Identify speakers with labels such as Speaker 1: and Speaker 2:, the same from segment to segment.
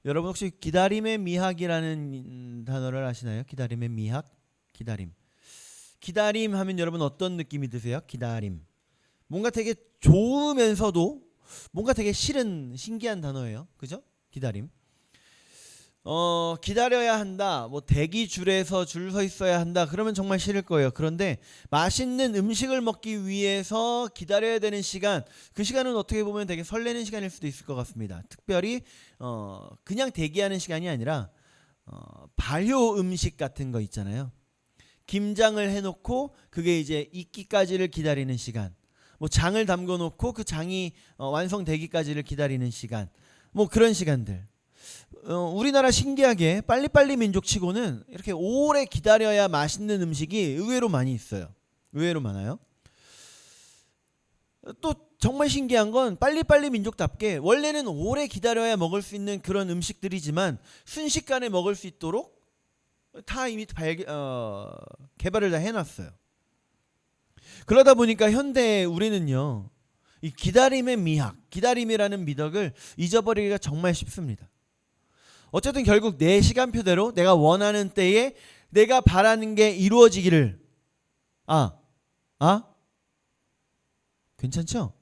Speaker 1: 여러분 혹시 기다림의 미학이라는 단어를 아시나요? 기다림의 미학? 기다림. 기다림 하면 여러분 어떤 느낌이 드세요? 기다림. 뭔가 되게 좋으면서도 뭔가 되게 싫은 신기한 단어예요. 그죠? 기다림. 기다려야 한다. 뭐 대기 줄에서 줄 서 있어야 한다. 그러면 정말 싫을 거예요. 그런데 맛있는 음식을 먹기 위해서 기다려야 되는 시간, 그 시간은 어떻게 보면 되게 설레는 시간일 수도 있을 것 같습니다. 특별히 그냥 대기하는 시간이 아니라 발효 음식 같은 거 있잖아요. 김장을 해놓고 그게 이제 익기까지를 기다리는 시간. 뭐 장을 담궈 놓고 그 장이 완성되기까지를 기다리는 시간. 뭐 그런 시간들. 우리나라 신기하게 빨리빨리 민족치고는 이렇게 오래 기다려야 맛있는 음식이 의외로 많이 있어요. 의외로 많아요. 또 정말 신기한 건 빨리빨리 민족답게 원래는 오래 기다려야 먹을 수 있는 그런 음식들이지만 순식간에 먹을 수 있도록 다 이미 개발을 다 해놨어요. 그러다 보니까 현대에 우리는요, 이 기다림의 미학, 기다림이라는 미덕을 잊어버리기가 정말 쉽습니다. 어쨌든 결국 내 시간표대로 내가 원하는 때에 내가 바라는 게 이루어지기를 괜찮죠?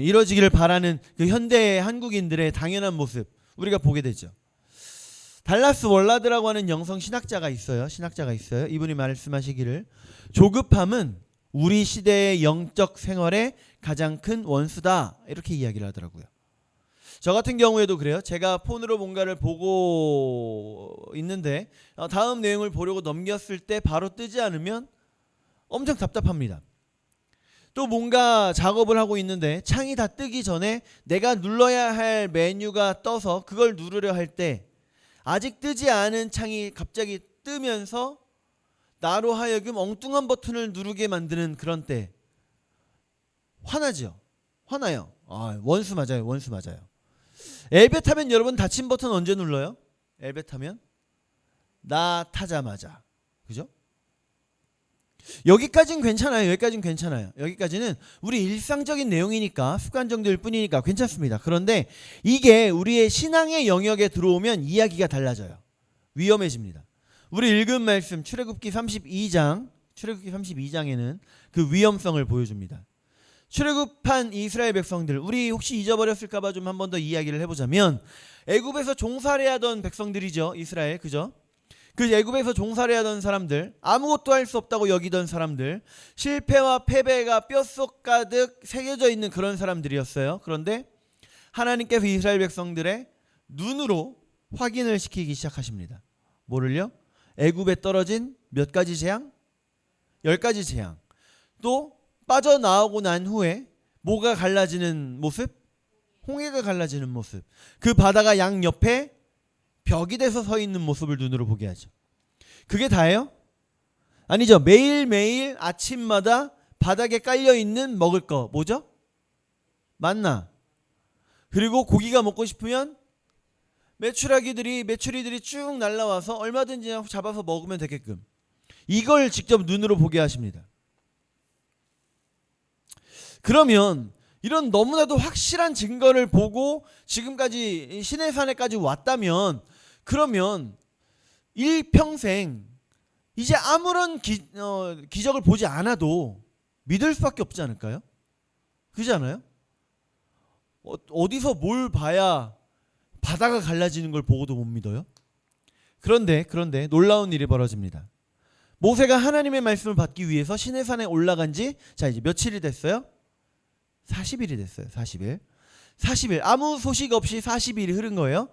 Speaker 1: 이루어지기를 바라는 그 현대의 한국인들의 당연한 모습 우리가 보게 되죠. 달라스 월라드라고 하는 영성 신학자가 있어요. 이분이 말씀하시기를 조급함은 우리 시대의 영적 생활의 가장 큰 원수다. 이렇게 이야기를 하더라고요. 저 같은 경우에도 그래요. 제가 폰으로 뭔가를 보고 있는데 다음 내용을 보려고 넘겼을 때 바로 뜨지 않으면 엄청 답답합니다. 또 뭔가 작업을 하고 있는데 창이 다 뜨기 전에 내가 눌러야 할 메뉴가 떠서 그걸 누르려 할 때 아직 뜨지 않은 창이 갑자기 뜨면서 나로 하여금 엉뚱한 버튼을 누르게 만드는 그런 때 화나죠. 화나요. 원수 맞아요. 엘베 타면 여러분 닫힌 버튼 언제 눌러요? 엘베 타면 나 타자마자. 그죠? 여기까지는 괜찮아요. 여기까지는 우리 일상적인 내용이니까 습관정도일 뿐이니까 괜찮습니다. 그런데 이게 우리의 신앙의 영역에 들어오면 이야기가 달라져요. 위험해집니다. 우리 읽은 말씀 출애굽기 32장에는 그 위험성을 보여줍니다. 출애굽한 이스라엘 백성들, 우리 혹시 잊어버렸을까봐 좀 한 번 더 이야기를 해보자면 애굽에서 종살이하던 백성들이죠. 이스라엘, 그죠? 그 애굽에서 종살이하던 사람들, 아무것도 할 수 없다고 여기던 사람들, 실패와 패배가 뼛속 가득 새겨져 있는 그런 사람들이었어요. 그런데 하나님께서 이스라엘 백성들의 눈으로 확인을 시키기 시작하십니다. 뭐를요? 애굽에 떨어진 몇 가지 재앙? 10가지 재앙. 또 빠져나오고 난 후에 뭐가 갈라지는 모습? 홍해가 갈라지는 모습. 그 바다가 양 옆에 벽이 돼서 서 있는 모습을 눈으로 보게 하죠. 그게 다예요? 아니죠. 매일매일 아침마다 바닥에 깔려있는 먹을 거 뭐죠? 만나. 그리고 고기가 먹고 싶으면 메추리들이 쭉 날라와서 얼마든지 잡아서 먹으면 되게끔 이걸 직접 눈으로 보게 하십니다. 그러면 이런 너무나도 확실한 증거를 보고 지금까지 시내산에까지 왔다면 그러면 일평생 이제 아무런 기적을 보지 않아도 믿을 수밖에 없지 않을까요? 그렇지 않아요? 어디서 뭘 봐야 바다가 갈라지는 걸 보고도 못 믿어요? 그런데 놀라운 일이 벌어집니다. 모세가 하나님의 말씀을 받기 위해서 시내산에 올라간 지 이제 며칠이 됐어요? 40일이 됐어요. 40일. 아무 소식 없이 40일이 흐른 거예요.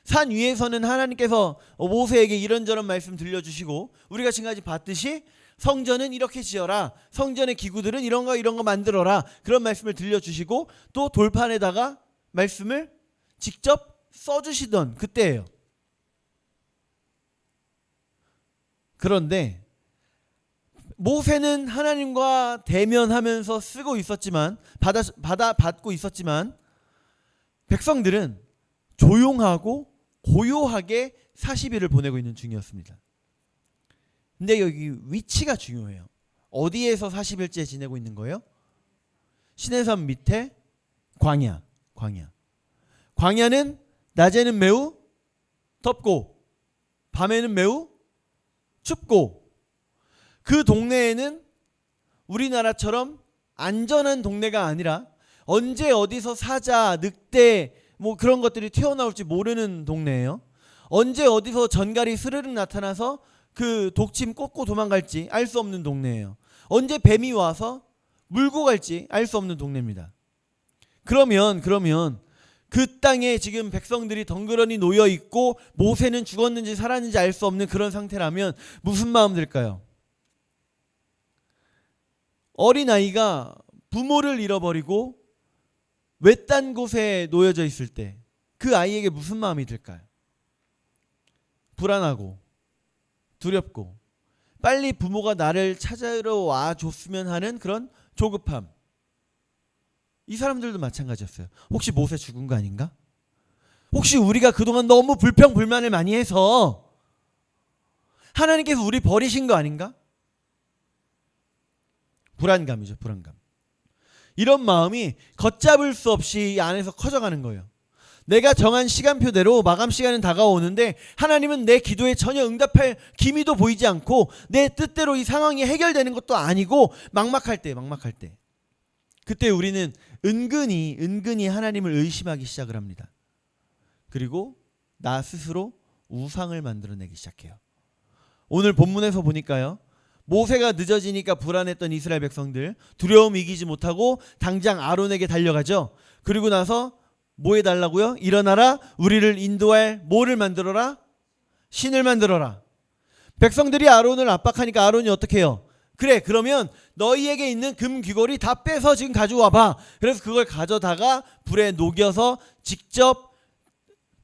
Speaker 1: 산 위에서는 하나님께서 모세에게 이런저런 말씀 들려주시고 우리가 지금까지 봤듯이 성전은 이렇게 지어라. 성전의 기구들은 이런 거 만들어라. 그런 말씀을 들려주시고 또 돌판에다가 말씀을 직접 써주시던 그때예요. 그런데 모세는 하나님과 대면하면서 쓰고 있었지만 받고 있었지만 백성들은 조용하고 고요하게 40일을 보내고 있는 중이었습니다. 근데 여기 위치가 중요해요. 어디에서 40일째 지내고 있는 거예요? 시내산 밑에 광야. 광야는 낮에는 매우 덥고 밤에는 매우 춥고 그 동네에는 우리나라처럼 안전한 동네가 아니라 언제 어디서 사자, 늑대 뭐 그런 것들이 튀어나올지 모르는 동네예요. 언제 어디서 전갈이 스르륵 나타나서 그 독침 꽂고 도망갈지 알 수 없는 동네예요. 언제 뱀이 와서 물고 갈지 알 수 없는 동네입니다. 그러면 그 땅에 지금 백성들이 덩그러니 놓여 있고 모세는 죽었는지 살았는지 알 수 없는 그런 상태라면 무슨 마음 들까요? 어린아이가 부모를 잃어버리고 외딴 곳에 놓여져 있을 때 그 아이에게 무슨 마음이 들까요? 불안하고 두렵고 빨리 부모가 나를 찾아러 와줬으면 하는 그런 조급함. 이 사람들도 마찬가지였어요. 혹시 모세 죽은 거 아닌가? 혹시 우리가 그동안 너무 불평불만을 많이 해서 하나님께서 우리 버리신 거 아닌가? 불안감이죠. 불안감. 이런 마음이 걷잡을 수 없이 이 안에서 커져가는 거예요. 내가 정한 시간표대로 마감 시간은 다가오는데 하나님은 내 기도에 전혀 응답할 기미도 보이지 않고 내 뜻대로 이 상황이 해결되는 것도 아니고 막막할 때 그때 우리는 은근히 하나님을 의심하기 시작을 합니다. 그리고 나 스스로 우상을 만들어내기 시작해요. 오늘 본문에서 보니까요. 모세가 늦어지니까 불안했던 이스라엘 백성들 두려움 이기지 못하고 당장 아론에게 달려가죠. 그리고 나서 뭐 해달라고요? 일어나라 우리를 인도할 뭐를 만들어라? 신을 만들어라. 백성들이 아론을 압박하니까 아론이 어떻게 해요? 그래 그러면 너희에게 있는 금 귀걸이 다 빼서 지금 가져와봐. 그래서 그걸 가져다가 불에 녹여서 직접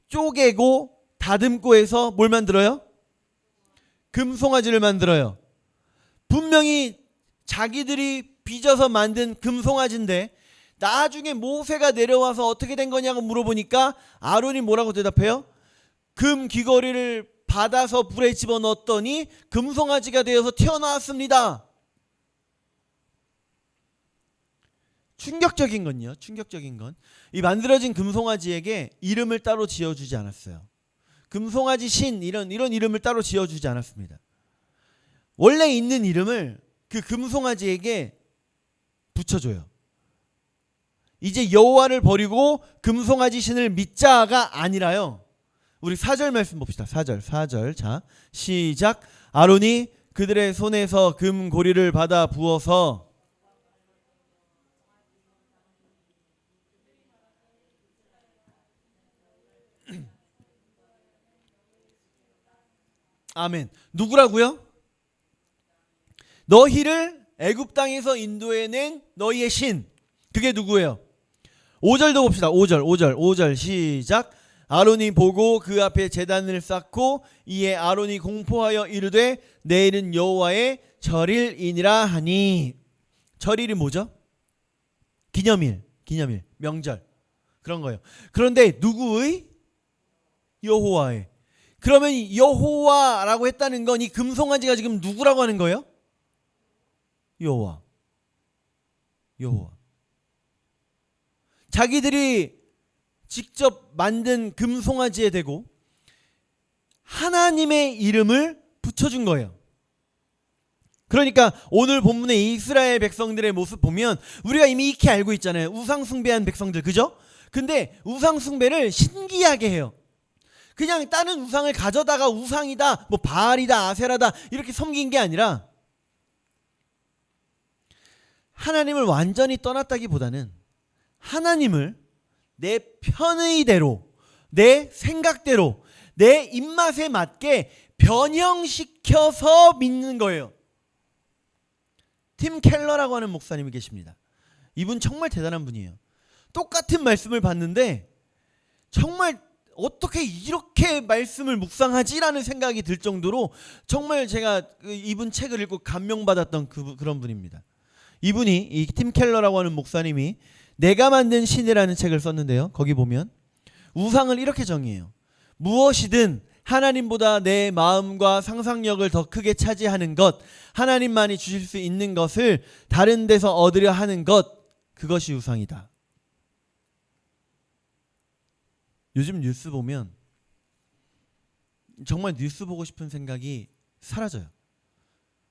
Speaker 1: 쪼개고 다듬고 해서 뭘 만들어요? 금송아지를 만들어요. 분명히 자기들이 빚어서 만든 금송아지인데 나중에 모세가 내려와서 어떻게 된 거냐고 물어보니까 아론이 뭐라고 대답해요? 금 귀걸이를 받아서 불에 집어넣었더니 금송아지가 되어서 튀어나왔습니다. 충격적인 건요. 충격적인 건 이 만들어진 금송아지에게 이름을 따로 지어주지 않았어요. 금송아지 신 이런 이름을 따로 지어주지 않았습니다. 원래 있는 이름을 그 금송아지에게 붙여줘요. 이제 여호와를 버리고 금송아지 신을 믿자가 아니라요. 우리 4절 말씀 봅시다. 4절. 자, 시작. 아론이 그들의 손에서 금 고리를 받아 부어서 아멘. 누구라고요? 너희를 애굽 땅에서 인도해낸 너희의 신. 그게 누구예요? 5절도 봅시다. 5절 시작. 아론이 보고 그 앞에 제단을 쌓고 이에 아론이 공포하여 이르되 내일은 여호와의 절일이니라 하니. 절일이 뭐죠? 기념일, 명절 그런 거예요. 그런데 누구의? 여호와의. 그러면 여호와라고 했다는 건 이 금송아지가 지금 누구라고 하는 거예요? 여호와. 자기들이 직접 만든 금송아지에 대고 하나님의 이름을 붙여준 거예요. 그러니까 오늘 본문의 이스라엘 백성들의 모습 보면 우리가 이미 익히 알고 있잖아요. 우상 숭배한 백성들, 그죠? 근데 우상 숭배를 신기하게 해요. 그냥 다른 우상을 가져다가 우상이다, 뭐 바알이다, 아세라다 이렇게 섬긴 게 아니라 하나님을 완전히 떠났다기보다는 하나님을 내 편의대로, 내 생각대로, 내 입맛에 맞게 변형시켜서 믿는 거예요. 팀 켈러라고 하는 목사님이 계십니다. 이분 정말 대단한 분이에요. 똑같은 말씀을 봤는데 정말 어떻게 이렇게 말씀을 묵상하지라는 생각이 들 정도로 정말 제가 이분 책을 읽고 감명받았던 그런 분입니다. 이분이 이 팀 켈러라고 하는 목사님이 내가 만든 신이라는 책을 썼는데요. 거기 보면 우상을 이렇게 정의해요. 무엇이든 하나님보다 내 마음과 상상력을 더 크게 차지하는 것, 하나님만이 주실 수 있는 것을 다른 데서 얻으려 하는 것, 그것이 우상이다. 요즘 뉴스 보면 정말 뉴스 보고 싶은 생각이 사라져요.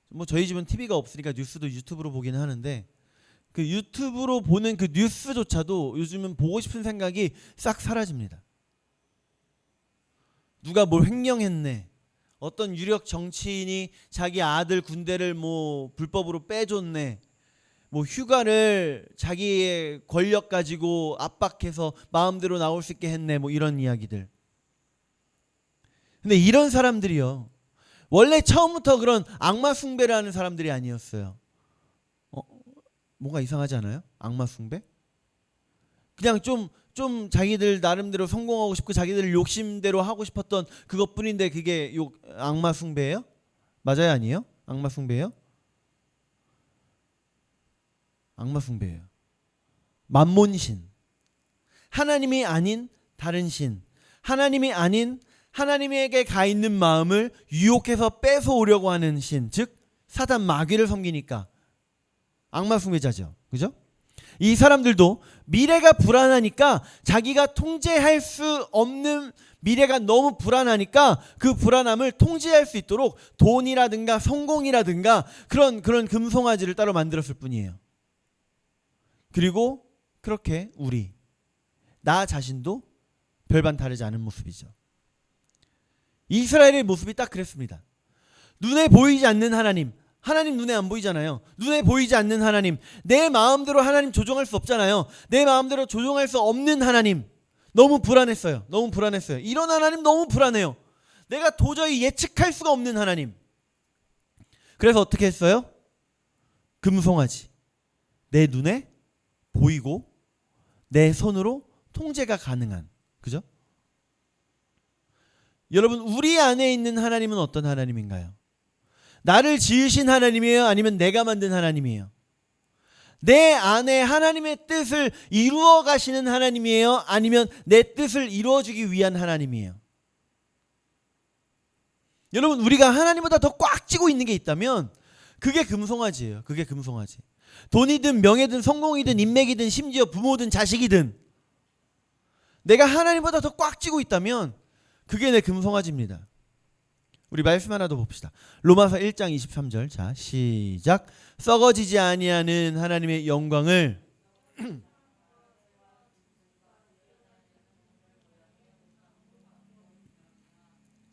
Speaker 1: 뭐 저희 집은 TV가 없으니까 뉴스도 유튜브로 보긴 하는데 그 유튜브로 보는 그 뉴스조차도 요즘은 보고 싶은 생각이 싹 사라집니다. 누가 뭘 횡령했네. 어떤 유력 정치인이 자기 아들 군대를 뭐 불법으로 빼줬네. 뭐 휴가를 자기의 권력 가지고 압박해서 마음대로 나올 수 있게 했네. 뭐 이런 이야기들. 근데 이런 사람들이요. 원래 처음부터 그런 악마 숭배를 하는 사람들이 아니었어요. 뭔가 이상하지 않아요? 악마 숭배? 그냥 좀 자기들 나름대로 성공하고 싶고 자기들 욕심대로 하고 싶었던 그것뿐인데 그게 악마 숭배예요? 맞아요, 아니에요? 악마 숭배예요? 악마 숭배예요. 만몬신. 하나님이 아닌 다른 신. 하나님이 아닌 하나님에게 가 있는 마음을 유혹해서 뺏어오려고 하는 신. 즉 사단 마귀를 섬기니까 악마 숭배자죠. 그죠? 이 사람들도 미래가 불안하니까 자기가 통제할 수 없는 미래가 너무 불안하니까 그 불안함을 통제할 수 있도록 돈이라든가 성공이라든가 그런 금송아지를 따로 만들었을 뿐이에요. 그리고 그렇게 나 자신도 별반 다르지 않은 모습이죠. 이스라엘의 모습이 딱 그랬습니다. 눈에 보이지 않는 하나님 눈에 안 보이잖아요. 눈에 보이지 않는 하나님, 내 마음대로 하나님 조종할 수 없잖아요. 내 마음대로 조종할 수 없는 하나님, 너무 불안했어요. 이런 하나님 너무 불안해요. 내가 도저히 예측할 수가 없는 하나님. 그래서 어떻게 했어요? 금송아지, 내 눈에 보이고 내 손으로 통제가 가능한, 그죠? 여러분, 우리 안에 있는 하나님은 어떤 하나님인가요? 나를 지으신 하나님이에요? 아니면 내가 만든 하나님이에요? 내 안에 하나님의 뜻을 이루어 가시는 하나님이에요? 아니면 내 뜻을 이루어주기 위한 하나님이에요? 여러분, 우리가 하나님보다 더 꽉 쥐고 있는 게 있다면 그게 금송아지예요. 그게 금송아지. 돈이든 명예든 성공이든 인맥이든 심지어 부모든 자식이든 내가 하나님보다 더 꽉 쥐고 있다면 그게 내 금송아지입니다. 우리 말씀 하나 더 봅시다. 로마서 1장 23절. 자, 시작. 썩어지지 아니하는 하나님의 영광을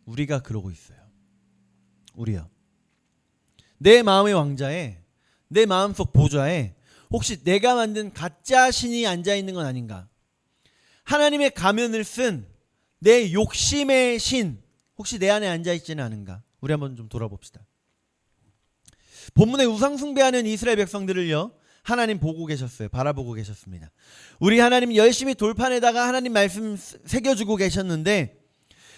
Speaker 1: 우리가 그러고 있어요. 우리요. 내 마음의 왕자에, 내 마음속 보좌에 혹시 내가 만든 가짜 신이 앉아 있는 건 아닌가? 하나님의 가면을 쓴 내 욕심의 신 혹시 내 안에 앉아 있지는 않은가? 우리 한번 좀 돌아봅시다. 본문에 우상 숭배하는 이스라엘 백성들을요, 하나님 보고 계셨어요. 바라보고 계셨습니다. 우리 하나님 열심히 돌판에다가 하나님 말씀 새겨주고 계셨는데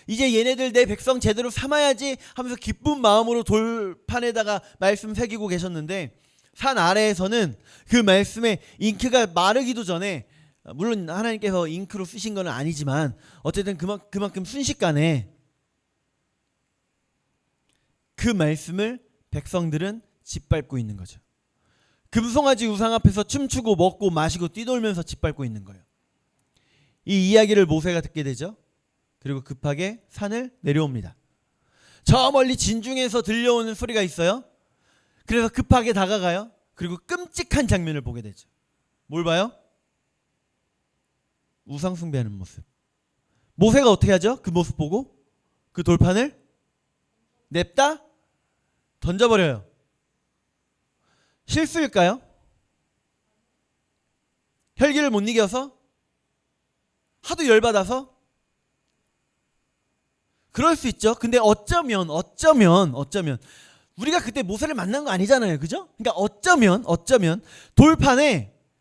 Speaker 1: 이제 얘네들 내 백성 제대로 삼아야지 하면서 기쁜 마음으로 돌판에다가 말씀 새기고 계셨는데 산 아래에서는 그 말씀에 잉크가 마르기도 전에, 물론 하나님께서 잉크로 쓰신 건 아니지만 어쨌든 그만큼 순식간에 그 말씀을 백성들은 짓밟고 있는 거죠. 금송아지 우상 앞에서 춤추고 먹고 마시고 뛰놀면서 짓밟고 있는 거예요. 이 이야기를 모세가 듣게 되죠. 그리고 급하게 산을 내려옵니다. 저 멀리 진중에서 들려오는 소리가 있어요. 그래서 급하게 다가가요. 그리고 끔찍한 장면을 보게 되죠. 뭘 봐요? 우상 숭배하는 모습. 모세가 어떻게 하죠? 그 모습 보고 그 돌판을 냅다 던져버려요. 실수일까요? 혈기를 못 이겨서? 하도 열받아서? 그럴 수 있죠. 근데 어쩌면 우리가 그때 모세를 만난 거 아니잖아요. 그죠? 그러니까 어쩌면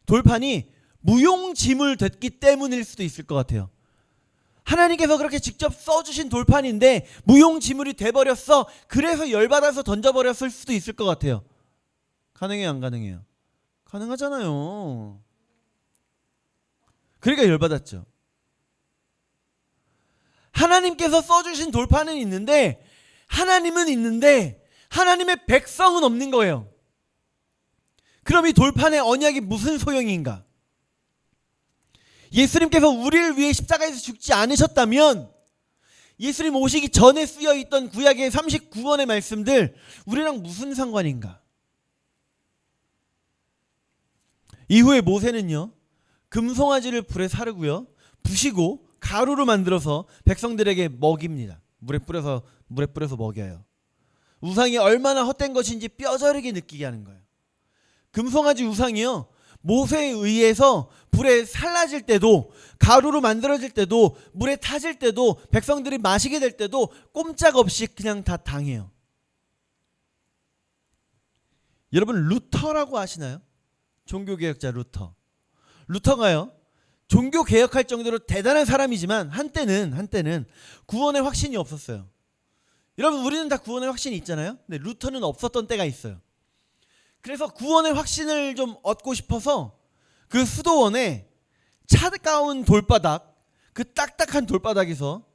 Speaker 1: 돌판이 무용지물 됐기 때문일 수도 있을 것 같아요. 하나님께서 그렇게 직접 써주신 돌판인데 무용지물이 돼버렸어. 그래서 열받아서 던져버렸을 수도 있을 것 같아요. 가능해요, 안 가능해요? 가능하잖아요. 그러니까 열받았죠. 하나님께서 써주신 돌판은 있는데 하나님은 있는데 하나님의 백성은 없는 거예요. 그럼 이 돌판의 언약이 무슨 소용인가? 예수님께서 우리를 위해 십자가에서 죽지 않으셨다면 예수님 오시기 전에 쓰여있던 구약의 39권의 말씀들 우리랑 무슨 상관인가? 이후에 모세는요, 금송아지를 불에 사르고요, 부시고 가루로 만들어서 백성들에게 먹입니다. 물에 뿌려서 먹여요. 우상이 얼마나 헛된 것인지 뼈저리게 느끼게 하는 거예요. 금송아지 우상이요, 모세에 의해서 불에 살라질 때도, 가루로 만들어질 때도, 물에 타질 때도, 백성들이 마시게 될 때도 꼼짝없이 그냥 다 당해요. 여러분 루터라고 아시나요? 종교개혁자 루터. 루터가요, 종교개혁할 정도로 대단한 사람이지만 한때는 구원의 확신이 없었어요. 여러분 우리는 다 구원의 확신이 있잖아요. 근데 루터는 없었던 때가 있어요. 그래서 구원의 확신을 좀 얻고 싶어서 그 수도원에 차가운 돌바닥, 그 딱딱한 돌바닥에서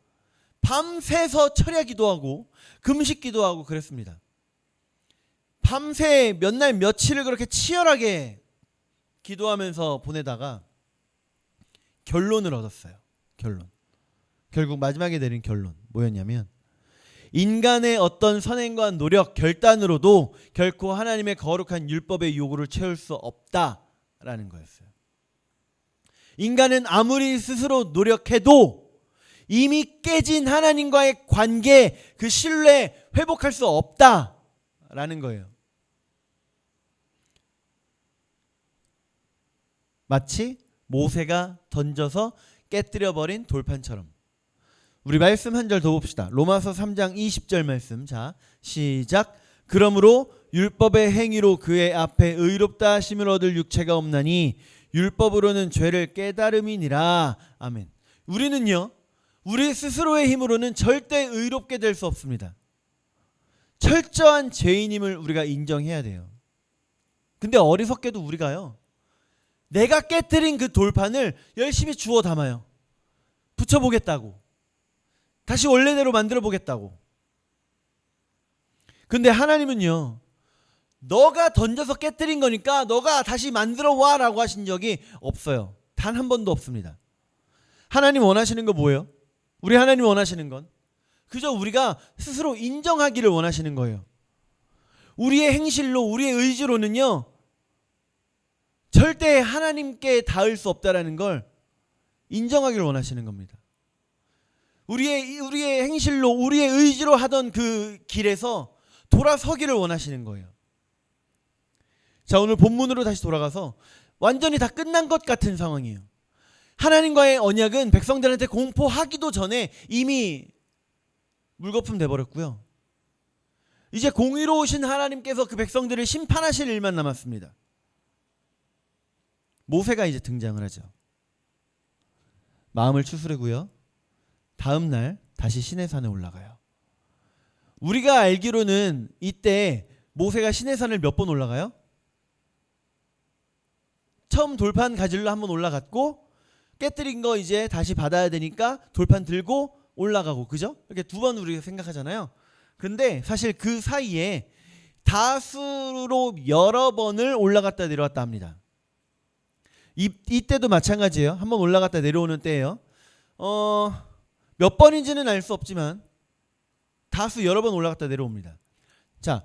Speaker 1: 밤새서 철야 기도하고 금식 기도하고 그랬습니다. 밤새 몇 날 며칠을 그렇게 치열하게 기도하면서 보내다가 결론을 얻었어요. 결국 마지막에 내린 결론 뭐였냐면, 인간의 어떤 선행과 노력, 결단으로도 결코 하나님의 거룩한 율법의 요구를 채울 수 없다라는 거였어요. 인간은 아무리 스스로 노력해도 이미 깨진 하나님과의 관계, 그 신뢰 회복할 수 없다라는 거예요. 마치 모세가 던져서 깨뜨려버린 돌판처럼. 우리 말씀 한 절 더 봅시다. 로마서 3장 20절 말씀. 자, 시작. 그러므로 율법의 행위로 그의 앞에 의롭다 하심을 얻을 육체가 없나니 율법으로는 죄를 깨달음이니라. 아멘. 우리는요, 우리 스스로의 힘으로는 절대 의롭게 될 수 없습니다. 철저한 죄인임을 우리가 인정해야 돼요. 근데 어리석게도 우리가요, 내가 깨뜨린 그 돌판을 열심히 주워 담아요. 붙여보겠다고, 다시 원래대로 만들어 보겠다고. 근데 하나님은요, 너가 던져서 깨뜨린 거니까 너가 다시 만들어 와 라고 하신 적이 없어요. 단 한 번도 없습니다. 하나님 원하시는 거 뭐예요? 우리 하나님 원하시는 건 그저 우리가 스스로 인정하기를 원하시는 거예요. 우리의 행실로, 우리의 의지로는요, 절대 하나님께 닿을 수 없다라는 걸 인정하기를 원하시는 겁니다. 우리의 행실로, 우리의 의지로 하던 그 길에서 돌아서기를 원하시는 거예요. 자, 오늘 본문으로 다시 돌아가서 완전히 다 끝난 것 같은 상황이에요. 하나님과의 언약은 백성들한테 공포하기도 전에 이미 물거품 돼버렸고요. 이제 공의로우신 하나님께서 그 백성들을 심판하실 일만 남았습니다. 모세가 이제 등장을 하죠. 마음을 추스르고요, 다음 날 다시 시내산에 올라가요. 우리가 알기로는 이때 모세가 시내산을 몇 번 올라가요? 처음 돌판 가지러 한번 올라갔고, 깨뜨린 거 이제 다시 받아야 되니까 돌판 들고 올라가고, 그죠? 이렇게 두 번 우리가 생각하잖아요. 근데 사실 그 사이에 다수로 여러 번을 올라갔다 내려왔다 합니다. 이때도 마찬가지예요. 한번 올라갔다 내려오는 때예요. 몇 번인지는 알 수 없지만 다수 여러 번 올라갔다 내려옵니다. 자,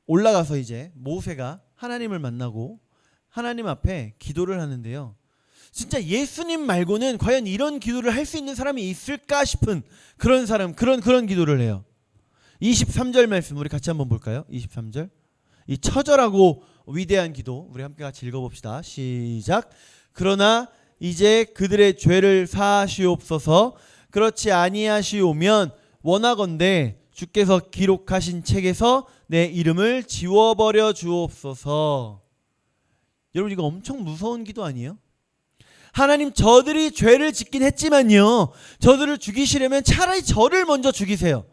Speaker 1: 올라가서 이제 모세가 하나님을 만나고 하나님 앞에 기도를 하는데요. 진짜 예수님 말고는 과연 이런 기도를 할 수 있는 사람이 있을까 싶은 그런 사람, 그런 기도를 해요. 23절 말씀 우리 같이 한번 볼까요? 23절. 이 처절하고 위대한 기도 우리 함께 같이 읽어봅시다. 시작. 그러나 이제 그들의 죄를 사하시옵소서. 그렇지 아니하시오면 원하건대 주께서 기록하신 책에서 내 이름을 지워버려 주옵소서. 여러분 이거 엄청 무서운 기도 아니에요? 하나님, 저들이 죄를 짓긴 했지만요, 저들을 죽이시려면 차라리 저를 먼저 죽이세요.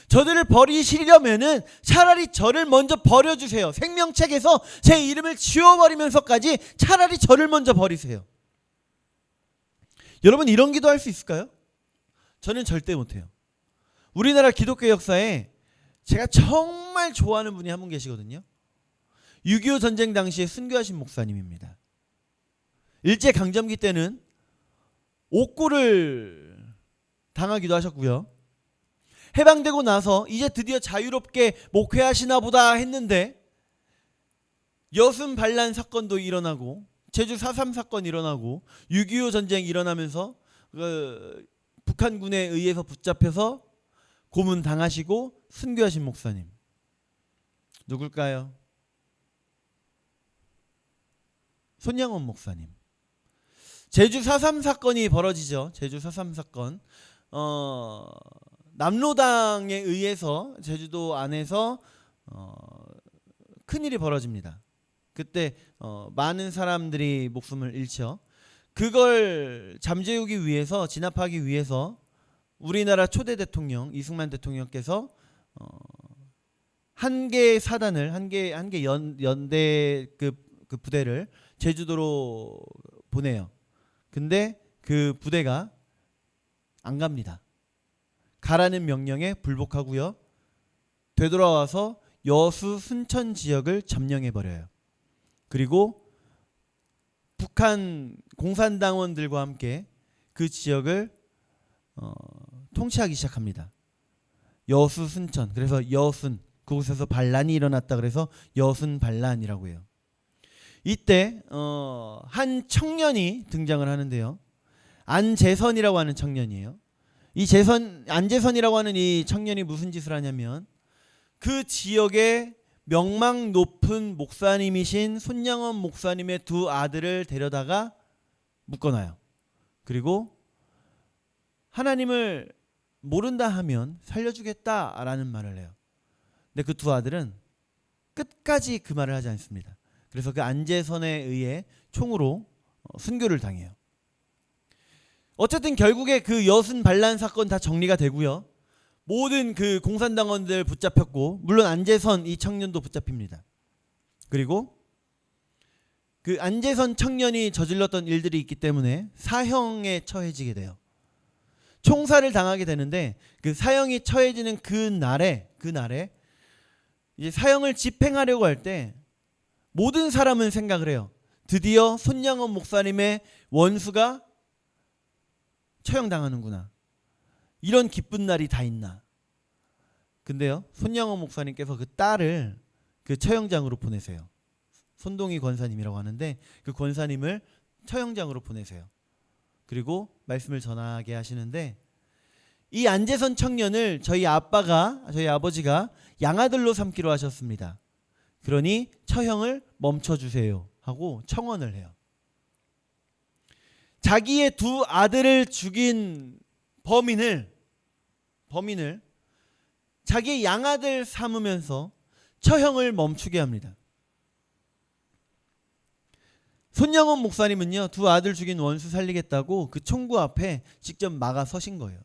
Speaker 1: 저들을 버리시려면은 차라리 저를 먼저 버려주세요. 생명책에서 제 이름을 지워버리면서까지 차라리 저를 먼저 버리세요. 여러분 이런 기도할 수 있을까요? 저는 절대 못해요. 우리나라 기독교 역사에 제가 정말 좋아하는 분이 한 분 계시거든요. 6.25 전쟁 당시에 순교하신 목사님입니다. 일제 강점기 때는 옥고를 당하기도 하셨고요. 해방되고 나서 이제 드디어 자유롭게 목회하시나 보다 했는데 여순 반란 사건도 일어나고 제주 4.3 사건 일어나고 6.25 전쟁 일어나면서 북한군에 의해서 붙잡혀서 고문 당하시고 순교하신 목사님 누굴까요? 손양원 목사님. 제주 4.3 사건이 벌어지죠. 제주 4.3 사건. 남로당에 의해서 제주도 안에서 큰일이 벌어집니다. 그때 많은 사람들이 목숨을 잃죠. 그걸 잠재우기 위해서 진압하기 위해서 우리나라 초대 대통령 이승만 대통령께서 한 개의 사단을 한 개 연대 그 부대를 제주도로 보내요. 근데 그 부대가 안 갑니다. 가라는 명령에 불복하고요. 되돌아와서 여수 순천 지역을 점령해 버려요. 그리고 북한 공산당원들과 함께 그 지역을 통치하기 시작합니다. 여수 순천. 그래서 여순 그곳에서 반란이 일어났다 그래서 여순 반란이라고 해요. 이때 한 청년이 등장을 하는데요. 안재선이라고 하는 청년이에요. 이 안재선이라고 하는 이 청년이 무슨 짓을 하냐면 그 지역에 명망 높은 목사님이신 손양원 목사님의 두 아들을 데려다가 묶어놔요. 그리고 하나님을 모른다 하면 살려주겠다라는 말을 해요. 근데 그 두 아들은 끝까지 그 말을 하지 않습니다. 그래서 그 안재선에 의해 총으로 순교를 당해요. 어쨌든 결국에 그 여순 반란 사건 다 정리가 되고요. 모든 그 공산당원들 붙잡혔고 물론 안재선 이 청년도 붙잡힙니다. 그리고 그 안재선 청년이 저질렀던 일들이 있기 때문에 사형에 처해지게 돼요. 총살을 당하게 되는데 그 사형이 처해지는 그 날에 이제 사형을 집행하려고 할 때 모든 사람은 생각을 해요. 드디어 손양원 목사님의 원수가 처형당하는구나. 이런 기쁜 날이 다 있나. 근데요, 손양원 목사님께서 그 딸을 그 처형장으로 보내세요. 손동희 권사님이라고 하는데 그 권사님을 처형장으로 보내세요. 그리고 말씀을 전하게 하시는데 이 안재선 청년을 저희 아버지가 양아들로 삼기로 하셨습니다. 그러니 처형을 멈춰주세요 하고 청원을 해요. 자기의 두 아들을 죽인 범인을 자기의 양아들 삼으면서 처형을 멈추게 합니다. 손양원 목사님은요, 두 아들 죽인 원수 살리겠다고 그 총구 앞에 직접 막아 서신 거예요.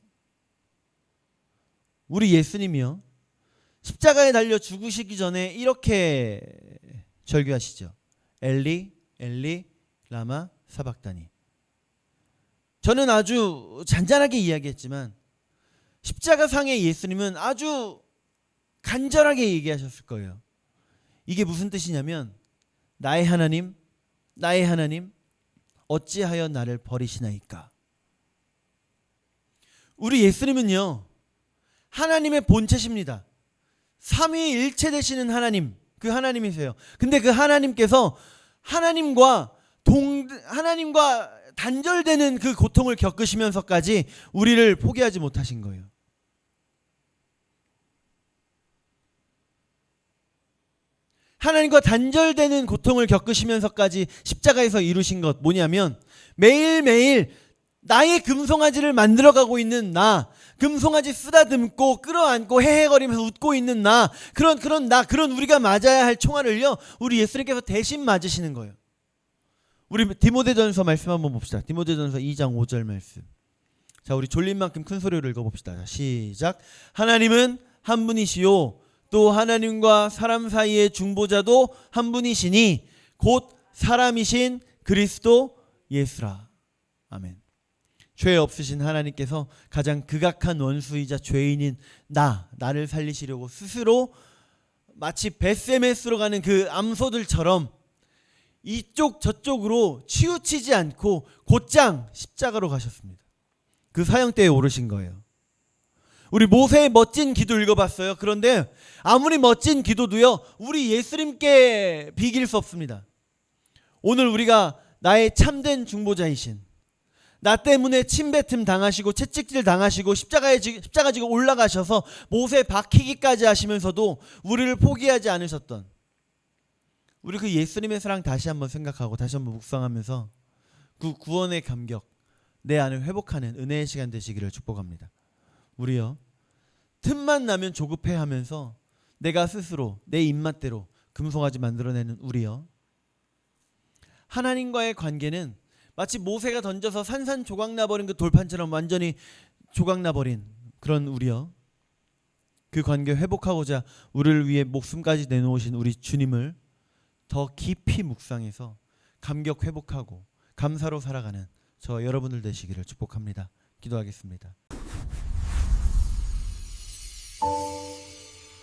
Speaker 1: 우리 예수님이요, 십자가에 달려 죽으시기 전에 이렇게 절규하시죠. 엘리 엘리 라마 사박다니. 저는 아주 잔잔하게 이야기했지만 십자가상의 예수님은 아주 간절하게 얘기하셨을 거예요. 이게 무슨 뜻이냐면 나의 하나님 어찌하여 나를 버리시나이까. 우리 예수님은요, 하나님의 본체십니다. 삼위일체 되시는 하나님, 그 하나님이세요. 근데 그 하나님께서 하나님과 단절되는 그 고통을 겪으시면서까지 우리를 포기하지 못하신 거예요. 하나님과 단절되는 고통을 겪으시면서까지 십자가에서 이루신 것 뭐냐면 매일매일 나의 금송아지를 만들어가고 있는 나, 금송아지 쓰다듬고 끌어안고 헤헤거리면서 웃고 있는 나, 그런 우리가 맞아야 할 총알을요, 우리 예수님께서 대신 맞으시는 거예요. 우리 디모데전서 말씀 한번 봅시다. 디모데전서 2장 5절 말씀. 자, 우리 졸린 만큼 큰 소리로 읽어봅시다. 자, 시작. 하나님은 한 분이시요 또 하나님과 사람 사이의 중보자도 한 분이시니 곧 사람이신 그리스도 예수라. 아멘. 죄 없으신 하나님께서 가장 극악한 원수이자 죄인인 나를 살리시려고 스스로 마치 벳세메스로 가는 그 암소들처럼 이쪽 저쪽으로 치우치지 않고 곧장 십자가로 가셨습니다. 그 사형대에 오르신 거예요. 우리 모세의 멋진 기도 읽어봤어요. 그런데 아무리 멋진 기도도요, 우리 예수님께 비길 수 없습니다. 오늘 우리가 나의 참된 중보자이신, 나 때문에 침뱉음 당하시고 채찍질 당하시고 십자가 지고 올라가셔서 못에 박히기까지 하시면서도 우리를 포기하지 않으셨던 우리 그 예수님의 사랑 다시 한번 생각하고 다시 한번 묵상하면서 그 구원의 감격 내 안을 회복하는 은혜의 시간 되시기를 축복합니다. 우리요, 틈만 나면 조급해하면서 내가 스스로 내 입맛대로 금송아지 만들어내는 우리요, 하나님과의 관계는 마치 모세가 던져서 산산조각 나버린 그 돌판처럼 완전히 조각 나버린 그런 우리요, 그 관계 회복하고자 우리를 위해 목숨까지 내놓으신 우리 주님을 더 깊이 묵상해서 감격 회복하고 감사로 살아가는 저 여러분들 되시기를 축복합니다. 기도하겠습니다.